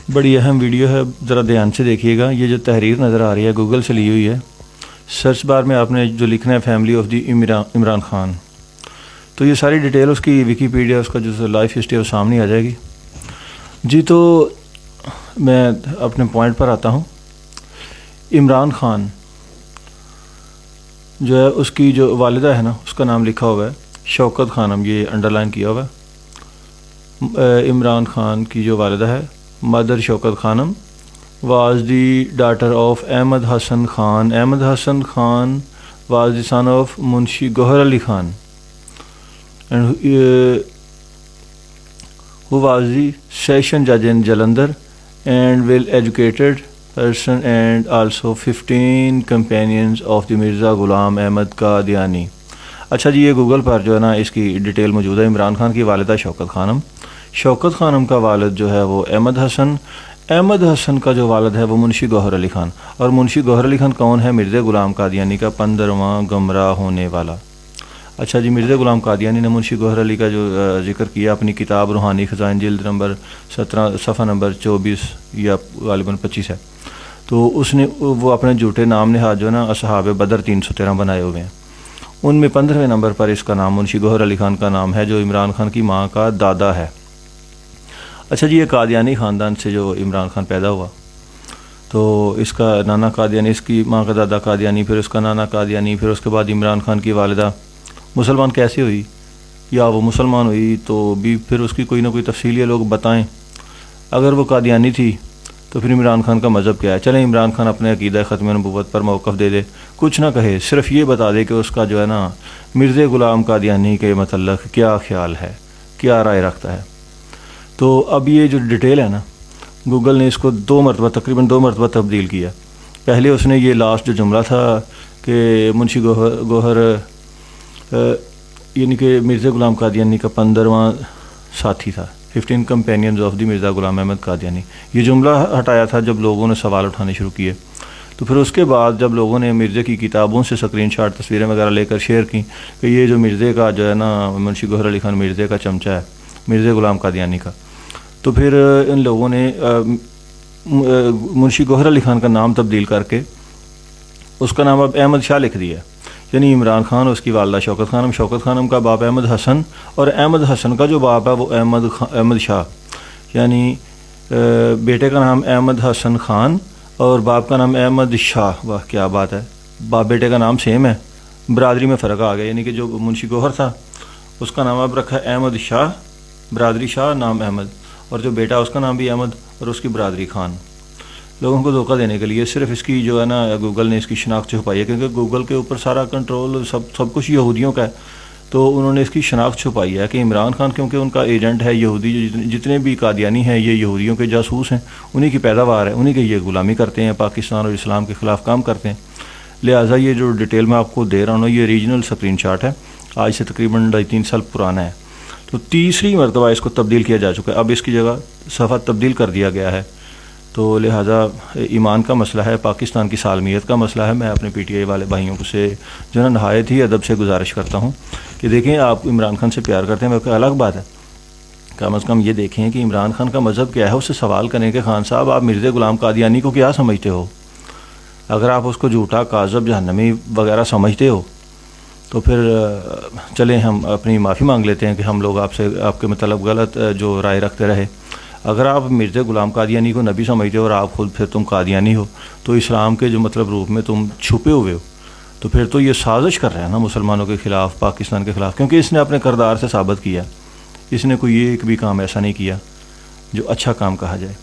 بڑی اہم ویڈیو ہے، ذرا دھیان سے دیکھیے گا. یہ جو تحریر نظر آ رہی ہے گوگل سے لی ہوئی ہے. سرچ بار میں آپ نے جو لکھنا ہے family of the Imran Khan, تو یہ ساری ڈیٹیل اس کی ویکیپیڈیا، اس کا جو لائف ہسٹری ہے وہ سامنے آ جائے گی. جی تو میں اپنے پوائنٹ پر آتا ہوں. عمران خان جو ہے اس کی جو والدہ ہے نا، اس کا نام لکھا ہوا ہے شوکت خانم، یہ انڈر لائن کیا ہوا ہے. عمران خان کی جو والدہ ہے mother Shaukat Khanum was the daughter of Ahmed Hasan Khan. Ahmed Hasan Khan was the son of Munshi Gohar Ali Khan and who was the session judge in Jalandhar and well educated person and also 15 companions of the Mirza Ghulam Ahmad Qadiani. اچھا جی، یہ Google پر جو ہے نا اس کی detail موجود ہے. عمران خان کی والدہ شوکت خانم، شوکت خانم کا والد جو ہے وہ احمد حسن، احمد حسن کا جو والد ہے وہ منشی گوہر علی خان. اور منشی گوہر علی خان کون ہے؟ مرزا غلام قادیانی کا 15واں گمراہ ہونے والا. اچھا جی، مرزا غلام قادیانی نے منشی گوہر علی کا جو ذکر کیا اپنی کتاب روحانی خزائن جلد نمبر 17 صفحہ نمبر 24 یا غالباً 25 ہے. تو اس نے وہ اپنے جھوٹے نام نہاد جو ہے نا اصحاب بدر 313 بنائے ہوئے ہیں. ان میں 15ویں نمبر پر اس کا نام منشی گوہر علی خان کا نام ہے، جو عمران خان کی ماں کا دادا ہے. اچھا جی، یہ قادیانی خاندان سے جو عمران خان پیدا ہوا، تو اس کا نانا قادیانی، اس کی ماں کا دادا قادیانی، پھر اس کا نانا قادیانی، پھر اس کے بعد عمران خان کی والدہ مسلمان کیسے ہوئی، یا وہ مسلمان ہوئی تو بھی پھر اس کی کوئی نہ کوئی تفصیل یہ لوگ بتائیں. اگر وہ قادیانی تھی تو پھر عمران خان کا مذہب کیا ہے؟ چلیں عمران خان اپنے عقیدہ ختم نبوت پر موقف دے دے، کچھ نہ کہے، صرف یہ بتا دے کہ اس کا جو ہے نا مرزا غلام قادیانی کے متعلق کیا خیال ہے، کیا رائے رکھتا ہے. تو اب یہ جو ڈیٹیل ہے نا، گوگل نے اس کو تقریباً دو مرتبہ تبدیل کیا. پہلے اس نے یہ لاسٹ جو جملہ تھا کہ منشی گوہر یعنی کہ مرزا غلام قادیانی کا 15واں ساتھی تھا، 15 companions of the Mirza Ghulam Ahmad Qadiani, یہ جملہ ہٹایا تھا جب لوگوں نے سوال اٹھانے شروع کیے. تو پھر اس کے بعد جب لوگوں نے مرزا کی کتابوں سے اسکرین شاٹ تصویریں وغیرہ لے کر شیئر کی کہ یہ جو مرزا کا جو ہے نا منشی گوہر علی خان مرزا کا چمچہ ہے، مرزا غلام قادیانی کا، تو پھر ان لوگوں نے منشی گوہر علی خان کا نام تبدیل کر کے اس کا نام اب احمد شاہ لکھ دیا. یعنی عمران خان اور اس کی والدہ شوکت خانم، شوکت خانم کا باپ احمد حسن، اور احمد حسن کا جو باپ ہے وہ احمد شاہ، یعنی بیٹے کا نام احمد حسن خان اور باپ کا نام احمد شاہ. واہ کیا بات ہے، باپ بیٹے کا نام سیم ہے، برادری میں فرق آ گیا. یعنی کہ جو منشی گوہر تھا اس کا نام اب رکھا ہے احمد شاہ، برادری شاہ، نام احمد، اور جو بیٹا اس کا نام بھی احمد اور اس کی برادری خان. لوگوں کو دھوکہ دینے کے لیے صرف اس کی جو ہے نا گوگل نے اس کی شناخت چھپائی ہے، کیونکہ گوگل کے اوپر سارا کنٹرول سب کچھ یہودیوں کا ہے. تو انہوں نے اس کی شناخت چھپائی ہے کہ عمران خان کیونکہ ان کا ایجنٹ ہے یہودی، جتنے بھی قادیانی ہیں یہ یہودیوں کے جاسوس ہیں، انہی کی پیداوار ہے، انہی کی یہ غلامی کرتے ہیں، پاکستان اور اسلام کے خلاف کام کرتے ہیں. لہٰذا یہ جو ڈیٹیل میں آپ کو دے رہا ہوں یہ ریجنل اسکرین شاٹ ہے، آج سے تقریباً 2.5-3 سال پرانا ہے. تو تیسری مرتبہ اس کو تبدیل کیا جا چکا ہے، اب اس کی جگہ صفحہ تبدیل کر دیا گیا ہے. تو لہٰذا ایمان کا مسئلہ ہے، پاکستان کی سالمیت کا مسئلہ ہے. میں اپنے پی ٹی آئی والے بھائیوں سے جو ہے نا نہایت ہی ادب سے گزارش کرتا ہوں کہ دیکھیں آپ عمران خان سے پیار کرتے ہیں، وہ الگ بات ہے، کم از کم یہ دیکھیں کہ عمران خان کا مذہب کیا ہے. اس سے سوال کریں کہ خان صاحب آپ مرزا غلام قادیانی کو کیا سمجھتے ہو؟ اگر آپ اس کو جھوٹا، کاذب، جہنمی وغیرہ سمجھتے ہو تو پھر چلیں ہم اپنی معافی مانگ لیتے ہیں کہ ہم لوگ آپ کے مطلب غلط جو رائے رکھتے رہے. اگر آپ مرزا غلام قادیانی کو نبی سمجھتے ہو اور آپ خود پھر تم قادیانی ہو، تو اسلام کے جو مطلب روپ میں تم چھپے ہوئے ہو، تو پھر تو یہ سازش کر رہے ہیں نا مسلمانوں کے خلاف، پاکستان کے خلاف. کیونکہ اس نے اپنے کردار سے ثابت کیا، اس نے کوئی ایک بھی کام ایسا نہیں کیا جو اچھا کام کہا جائے،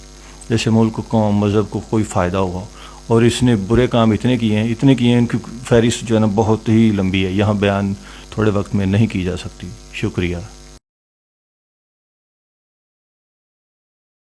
جیسے ملک کو، قوم، مذہب کو کوئی فائدہ ہوا. اور اس نے برے کام اتنے کیے ہیں، ان کی فہرست جو ہے نا بہت ہی لمبی ہے، یہاں بیان تھوڑے وقت میں نہیں کی جا سکتی. شکریہ.